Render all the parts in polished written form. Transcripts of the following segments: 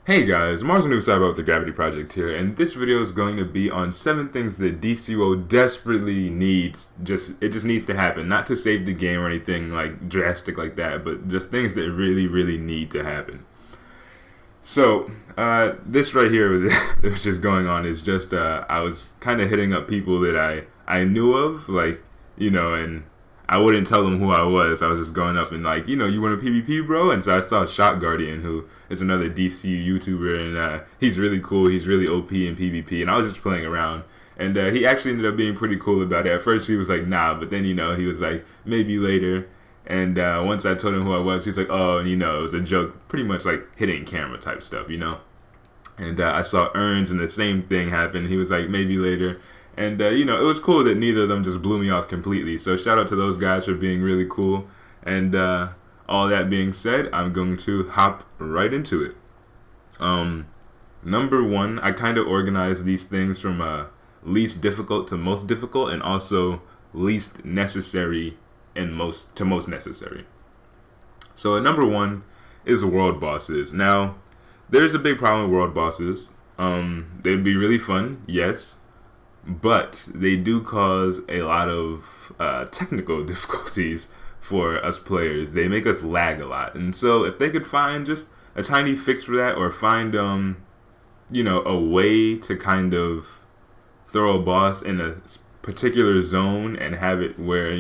Hey guys, Mars Noob Cyber with the Gravity Project here, and this video is going to be on 7 things that DCUO desperately needs. It just needs to happen, not to save the game or anything like drastic like that, but just things that really need to happen. So, this right here that was just going on is just, I was kind of hitting up people that I knew of, like, and I wouldn't tell them who I was. I was just going up and like, you want a PvP, bro? And so I saw Shot Guardian, who is another DC YouTuber, and he's really cool. He's really OP in PvP, and I was just playing around. And he actually ended up being pretty cool about it. At first he was like, nah, but then, he was like, maybe later. And once I told him who I was, he was like, oh, and, it was a joke, pretty much like hitting camera type stuff, And I saw Earns, and the same thing happened. He was like, maybe later. And, it was cool that neither of them just blew me off completely. So shout out to those guys for being really cool. And all that being said, I'm going to hop right into it. Number one, I kind of organized these things from least difficult to most difficult, and also least necessary and most necessary. So number one is world bosses. Now, there's a big problem with world bosses. They'd be really fun, yes. But they do cause a lot of technical difficulties for us players. They make us lag a lot. And so if they could find just a tiny fix for that, or find, a way to kind of throw a boss in a particular zone and have it where,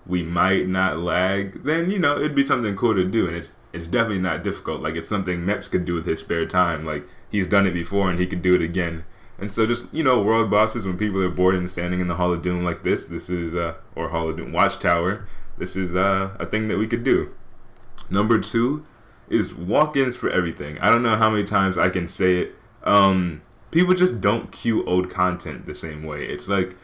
we might not lag, then, it'd be something cool to do. And it's definitely not difficult. Like, it's something Meps could do with his spare time. Like, he's done it before and he could do it again. And so just, world bosses, when people are bored and standing in the Hall of Doom like this is, or Hall of Doom Watchtower, this is a thing that we could do. Number two is walk-ins for everything. I don't know how many times I can say it. People just don't queue old content the same way. It's like,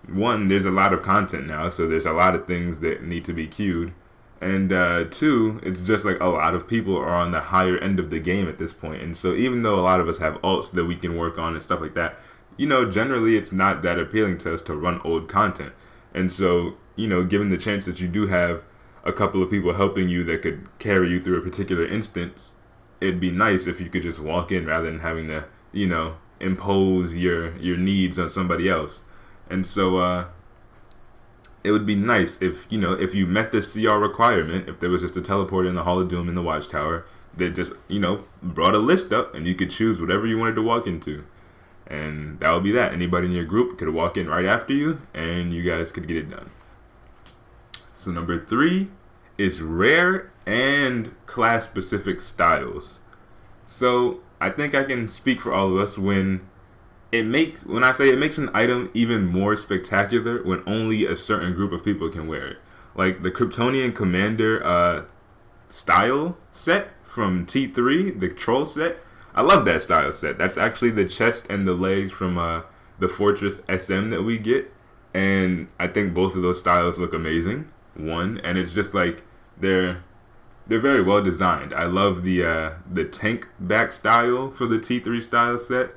one, there's a lot of content now, so there's a lot of things that need to be queued. And two, it's just like a lot of people are on the higher end of the game at this point. And so even though a lot of us have alts that we can work on and stuff like that, generally it's not that appealing to us to run old content. And so, given the chance that you do have a couple of people helping you that could carry you through a particular instance, it'd be nice if you could just walk in rather than having to, impose your needs on somebody else. And so, it would be nice if, if you met the CR requirement, if there was just a teleporter in the Hall of Doom in the Watchtower that just, brought a list up and you could choose whatever you wanted to walk into. And that would be that. Anybody in your group could walk in right after you and you guys could get it done. So number three is rare and class-specific styles. So I think I can speak for all of us when I say it makes an item even more spectacular when only a certain group of people can wear it. Like the Kryptonian Commander style set from T3, the Troll set. I love that style set. That's actually the chest and the legs from the Fortress SM that we get. And I think both of those styles look amazing. One, and it's just like they're very well designed. I love the tank back style for the T3 style set.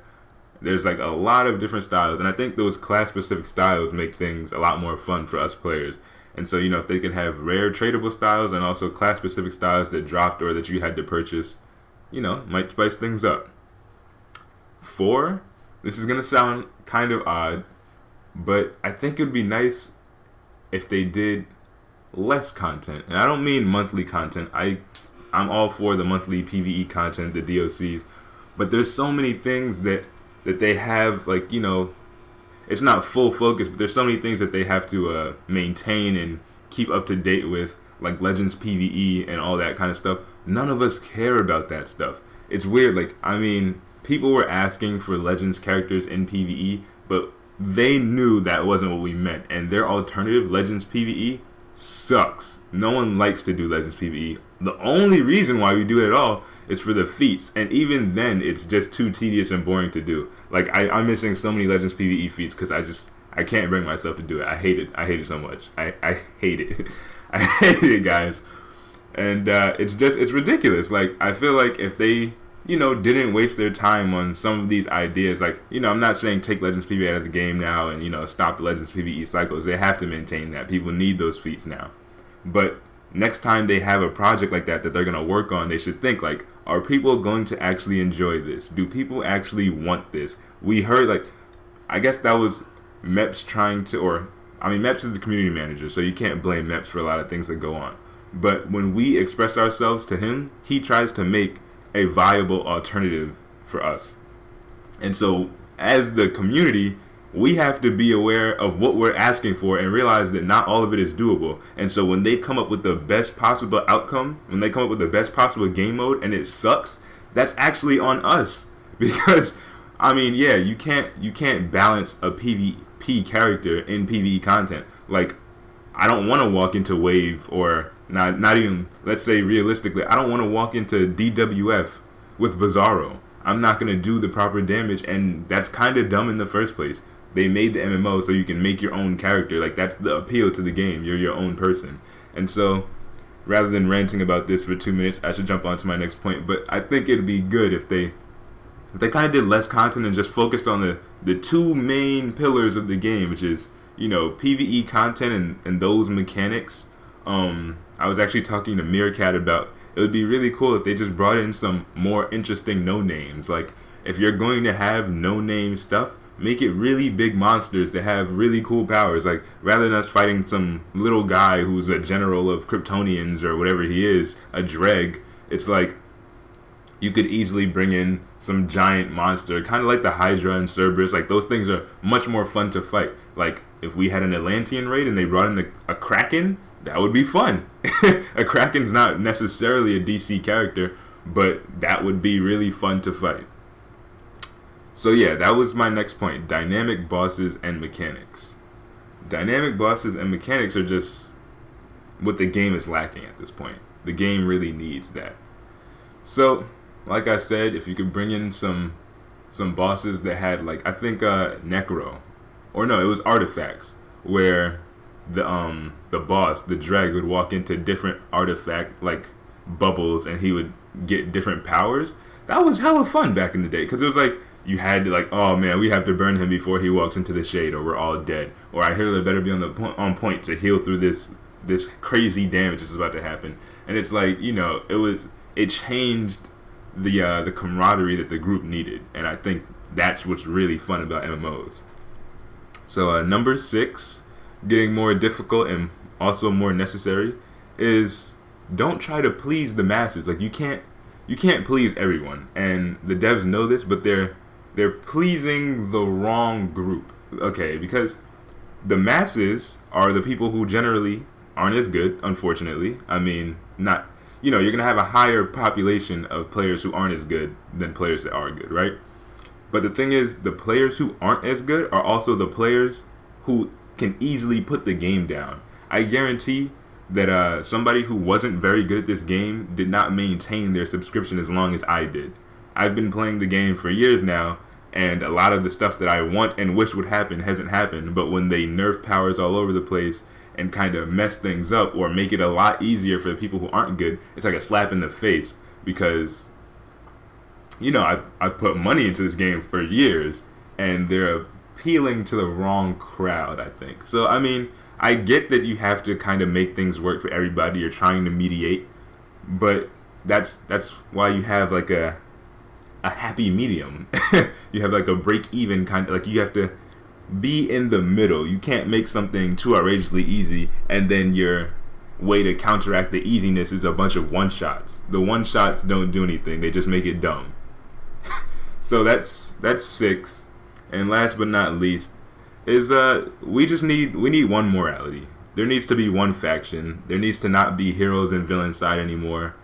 There's like a lot of different styles, and I think those class-specific styles make things a lot more fun for us players. And so, if they could have rare tradable styles and also class-specific styles that dropped or that you had to purchase, might spice things up. 4, this is going to sound kind of odd, but I think it would be nice if they did less content. And I don't mean monthly content. I'm all for the monthly PvE content, the DLCs, but there's so many things that they have, like, it's not full focus, but there's so many things that they have to maintain and keep up to date with, like Legends PvE and all that kind of stuff. None of us care about that stuff. It's weird, like, people were asking for Legends characters in PvE, but they knew that wasn't what we meant, and their alternative, Legends PvE, sucks. No one likes to do Legends PvE. The only reason why we do it at all is for the feats, and even then it's just too tedious and boring to do. Like, I'm missing so many Legends PvE feats because I can't bring myself to do it. I hate it so much. I hate it. I hate it, guys. And it's ridiculous. Like, I feel like if they didn't waste their time on some of these ideas, like, I'm not saying take Legends PvE out of the game now and stop the Legends PvE cycles. They have to maintain that. People need those feats now. But next time they have a project like that they're going to work on, they should think like, are people going to actually enjoy this? Do people actually want this? We heard like, I guess that was Meps trying to, or I mean, Meps is the community manager, so you can't blame Meps for a lot of things that go on. But when we express ourselves to him, he tries to make a viable alternative for us. And so as the community, we have to be aware of what we're asking for and realize that not all of it is doable. And so when they come up with the best possible outcome, when they come up with the best possible game mode and it sucks, that's actually on us. Because, I mean, yeah, you can't balance a PvP character in PvE content. Like, I don't want to walk into Wave, or not even, let's say realistically, I don't want to walk into DWF with Bizarro. I'm not going to do the proper damage, and that's kind of dumb in the first place. They made the MMO so you can make your own character. Like, that's the appeal to the game. You're your own person. And so, rather than ranting about this for 2 minutes, I should jump on to my next point. But I think it'd be good if they kind of did less content and just focused on the two main pillars of the game, which is, you know, PvE content and those mechanics. I was actually talking to Meerkat about, it would be really cool if they just brought in some more interesting no-names. Like, if you're going to have no-name stuff, make it really big monsters that have really cool powers. Like, rather than us fighting some little guy who's a general of Kryptonians or whatever he is, a Dreg, it's like, you could easily bring in some giant monster, kind of like the Hydra and Cerberus. Like, those things are much more fun to fight. Like, if we had an Atlantean raid and they brought in a Kraken, that would be fun. A Kraken's not necessarily a DC character, but that would be really fun to fight. So yeah, that was my next point. Dynamic bosses and mechanics. Dynamic bosses and mechanics are just what the game is lacking at this point. The game really needs that. So, like I said, if you could bring in some bosses that had, like, I think Necro, or no, it was Artifacts, where the boss, the Dreg, would walk into different artifact like bubbles and he would get different powers. That was hella fun back in the day, because it was like, you had to, like, oh man, we have to burn him before he walks into the shade, or we're all dead, or our healer better be on point to heal through this crazy damage that's about to happen. And it's like, you know, it changed the camaraderie that the group needed, and I think that's what's really fun about MMOs. So number 6, getting more difficult and also more necessary, is don't try to please the masses. Like, you can't please everyone, and the devs know this, but they're pleasing the wrong group. Okay, because the masses are the people who generally aren't as good, unfortunately. I mean, not, you know, you're gonna have a higher population of players who aren't as good than players that are good, right? But the thing is, the players who aren't as good are also the players who can easily put the game down. I guarantee that somebody who wasn't very good at this game did not maintain their subscription as long as I did. I've been playing the game for years now, and a lot of the stuff that I want and wish would happen hasn't happened. But when they nerf powers all over the place and kind of mess things up or make it a lot easier for the people who aren't good, it's like a slap in the face, because, you know, I put money into this game for years, and they're appealing to the wrong crowd, I think. So, I mean, I get that you have to kind of make things work for everybody. You're trying to mediate, but that's why you have like a happy medium. You have like a break-even kind of, like, you have to be in the middle. You can't make something too outrageously easy, and then your way to counteract the easiness is a bunch of one-shots. The one-shots don't do anything. They just make it dumb. So that's 6. And last but not least is we need one morality. There needs to be one faction. There needs to not be heroes and villains side anymore.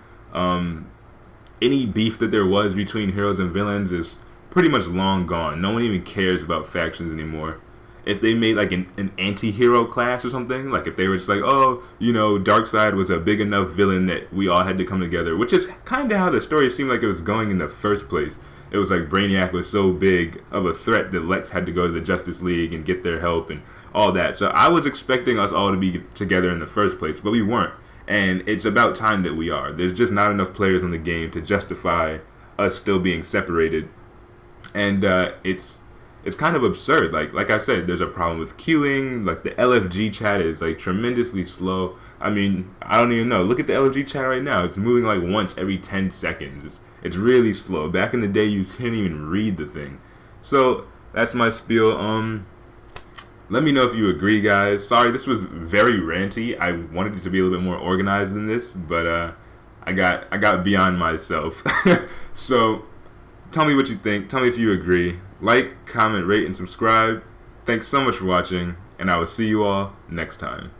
Any beef that there was between heroes and villains is pretty much long gone. No one even cares about factions anymore. If they made like an anti-hero class or something, like if they were just like, oh, you know, Darkseid was a big enough villain that we all had to come together, which is kind of how the story seemed like it was going in the first place. It was like Brainiac was so big of a threat that Lex had to go to the Justice League and get their help and all that. So I was expecting us all to be together in the first place, but we weren't. And it's about time that we are. There's just not enough players in the game to justify us still being separated. And it's kind of absurd. Like I said, there's a problem with queuing. Like, the LFG chat is like tremendously slow. I mean, I don't even know. Look at the LFG chat right now. It's moving like once every 10 seconds. It's really slow. Back in the day, you couldn't even read the thing. So that's my spiel. Let me know if you agree, guys. Sorry, this was very ranty. I wanted it to be a little bit more organized than this, but I got beyond myself. So tell me what you think. Tell me if you agree. Like, comment, rate, and subscribe. Thanks so much for watching, and I will see you all next time.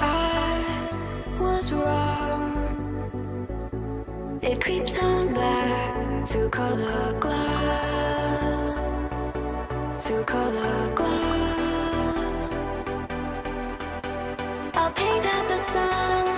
I was wrong. It creeps on back to color glass, to color glass. I'll paint out the sun.